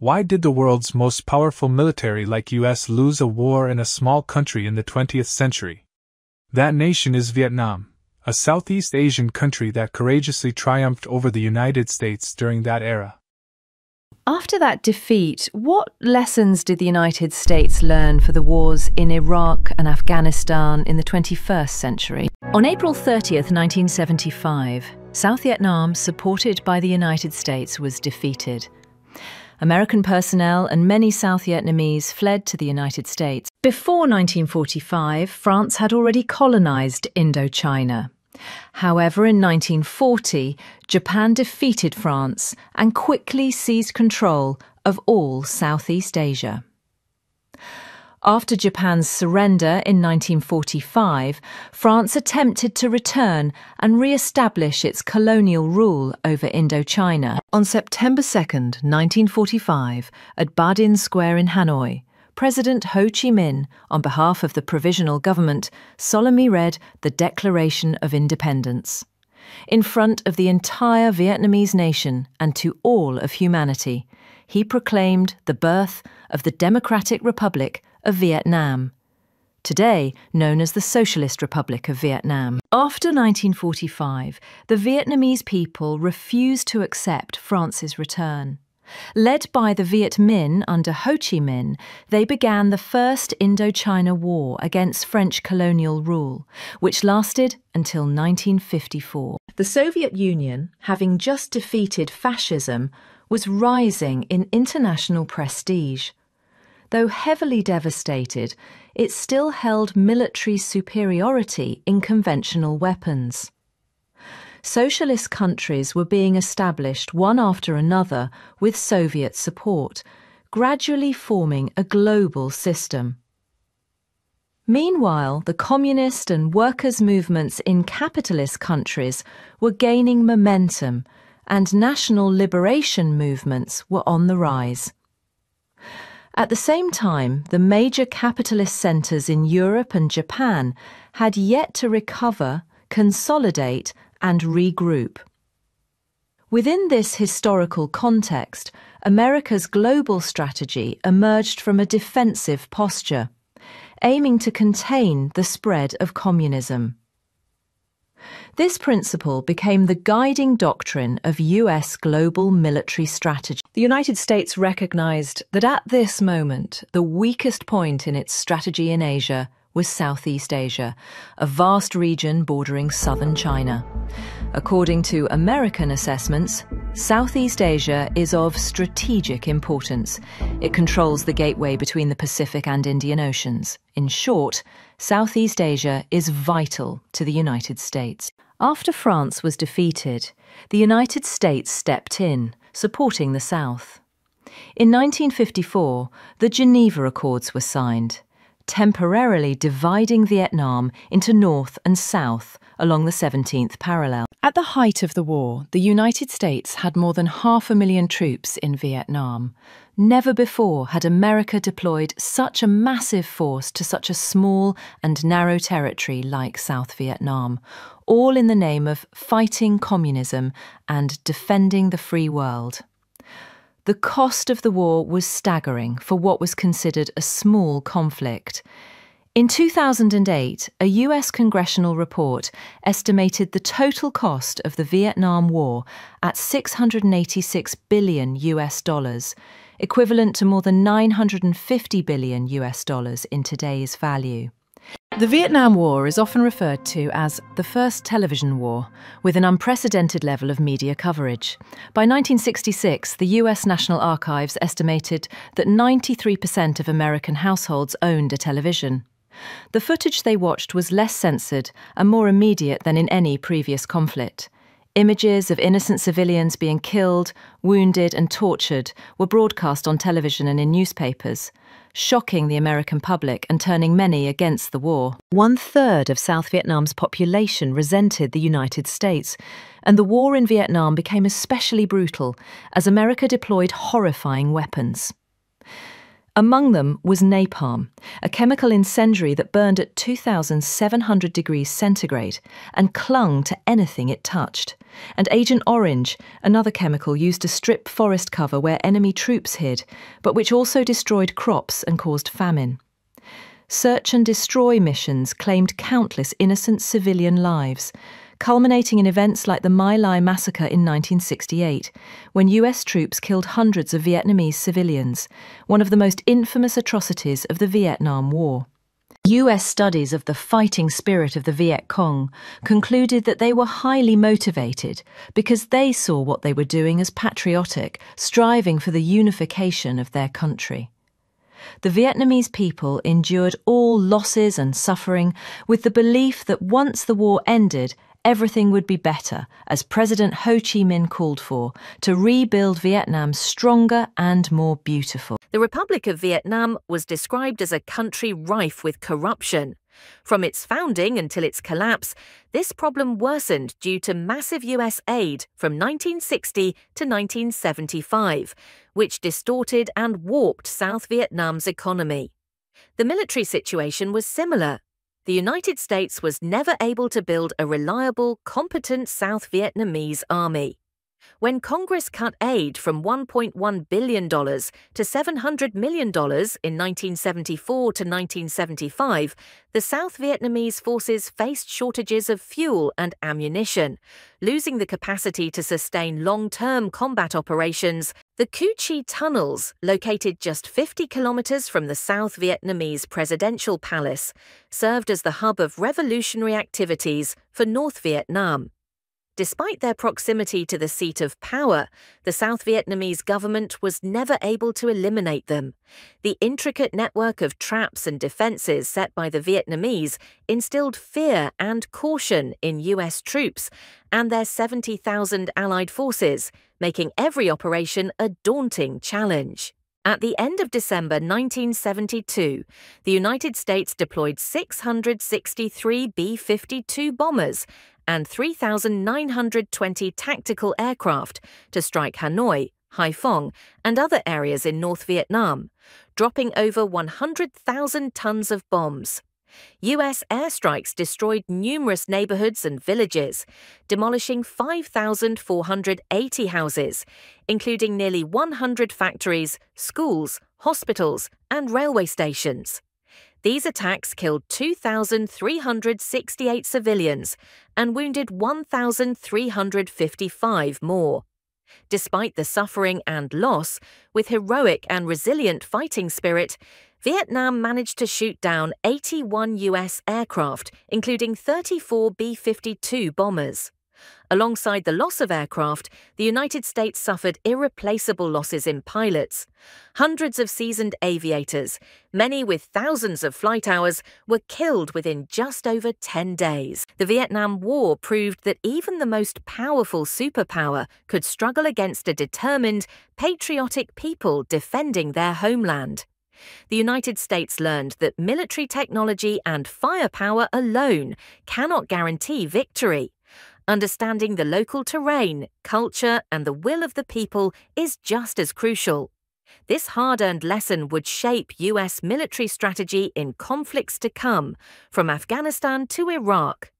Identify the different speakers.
Speaker 1: Why did the world's most powerful military like US lose a war in a small country in the 20th century? That nation is Vietnam, a Southeast Asian country that courageously triumphed over the United States during that era.
Speaker 2: After that defeat, what lessons did the United States learn for the wars in Iraq and Afghanistan in the 21st century? On April 30th, 1975, South Vietnam, supported by the United States, was defeated. American personnel and many South Vietnamese fled to the United States. Before 1945, France had already colonized Indochina. However, in 1940, Japan defeated France and quickly seized control of all Southeast Asia. After Japan's surrender in 1945, France attempted to return and re-establish its colonial rule over Indochina. On September 2, 1945, at Ba Dinh Square in Hanoi, President Ho Chi Minh, on behalf of the Provisional Government, solemnly read the Declaration of Independence. In front of the entire Vietnamese nation and to all of humanity, he proclaimed the birth of the Democratic Republic of Vietnam, today known as the Socialist Republic of Vietnam. After 1945, the Vietnamese people refused to accept France's return. Led by the Viet Minh under Ho Chi Minh, they began the First Indochina War against French colonial rule, which lasted until 1954. The Soviet Union, having just defeated fascism, was rising in international prestige. Though heavily devastated, it still held military superiority in conventional weapons. Socialist countries were being established one after another with Soviet support, gradually forming a global system. Meanwhile, the communist and workers' movements in capitalist countries were gaining momentum, and national liberation movements were on the rise. At the same time, the major capitalist centres in Europe and Japan had yet to recover, consolidate, and regroup. Within this historical context, America's global strategy emerged from a defensive posture, aiming to contain the spread of communism. This principle became the guiding doctrine of US global military strategy. The United States recognized that at this moment, the weakest point in its strategy in Asia was Southeast Asia, a vast region bordering southern China. According to American assessments, Southeast Asia is of strategic importance. It controls the gateway between the Pacific and Indian Oceans. In short, Southeast Asia is vital to the United States. After France was defeated, the United States stepped in, supporting the South. In 1954, the Geneva Accords were signed, temporarily dividing Vietnam into North and South along the 17th parallel. At the height of the war, the United States had more than 500,000 troops in Vietnam. Never before had America deployed such a massive force to such a small and narrow territory like South Vietnam, all in the name of fighting communism and defending the free world. The cost of the war was staggering for what was considered a small conflict. In 2008, a US congressional report estimated the total cost of the Vietnam War at $686 billion US, equivalent to more than $950 billion US in today's value. The Vietnam War is often referred to as the first television war, with an unprecedented level of media coverage. By 1966, the US National Archives estimated that 93% of American households owned a television. The footage they watched was less censored and more immediate than in any previous conflict. Images of innocent civilians being killed, wounded and tortured were broadcast on television and in newspapers, shocking the American public and turning many against the war. 1/3 of South Vietnam's population resented the United States, and the war in Vietnam became especially brutal as America deployed horrifying weapons. Among them was napalm, a chemical incendiary that burned at 2,700 degrees centigrade and clung to anything it touched, and Agent Orange, another chemical used to strip forest cover where enemy troops hid, but which also destroyed crops and caused famine. Search and destroy missions claimed countless innocent civilian lives, culminating in events like the My Lai massacre in 1968, when US troops killed hundreds of Vietnamese civilians, one of the most infamous atrocities of the Vietnam War. US studies of the fighting spirit of the Viet Cong concluded that they were highly motivated because they saw what they were doing as patriotic, striving for the unification of their country. The Vietnamese people endured all losses and suffering with the belief that once the war ended, everything would be better, as President Ho Chi Minh called for, to rebuild Vietnam stronger and more beautiful.
Speaker 3: The Republic of Vietnam was described as a country rife with corruption. From its founding until its collapse, this problem worsened due to massive US aid from 1960 to 1975, which distorted and warped South Vietnam's economy. The military situation was similar. The United States was never able to build a reliable, competent South Vietnamese army. When Congress cut aid from $1.1 billion to $700 million in 1974 to 1975, the South Vietnamese forces faced shortages of fuel and ammunition, losing the capacity to sustain long-term combat operations. The Cu Chi tunnels, located just 50 kilometers from the South Vietnamese presidential palace, served as the hub of revolutionary activities for North Vietnam. Despite their proximity to the seat of power, the South Vietnamese government was never able to eliminate them. The intricate network of traps and defenses set by the Vietnamese instilled fear and caution in US troops and their 70,000 allied forces, making every operation a daunting challenge. At the end of December 1972, the United States deployed 663 B-52 bombers and 3,920 tactical aircraft to strike Hanoi, Haiphong, and other areas in North Vietnam, dropping over 100,000 tons of bombs. US airstrikes destroyed numerous neighborhoods and villages, demolishing 5,480 houses, including nearly 100 factories, schools, hospitals, and railway stations. These attacks killed 2,368 civilians and wounded 1,355 more. Despite the suffering and loss, with heroic and resilient fighting spirit, Vietnam managed to shoot down 81 US aircraft, including 34 B-52 bombers. Alongside the loss of aircraft, the United States suffered irreplaceable losses in pilots. Hundreds of seasoned aviators, many with thousands of flight hours, were killed within just over 10 days. The Vietnam War proved that even the most powerful superpower could struggle against a determined, patriotic people defending their homeland. The United States learned that military technology and firepower alone cannot guarantee victory. Understanding the local terrain, culture, and the will of the people is just as crucial. This hard-earned lesson would shape US military strategy in conflicts to come, from Afghanistan to Iraq.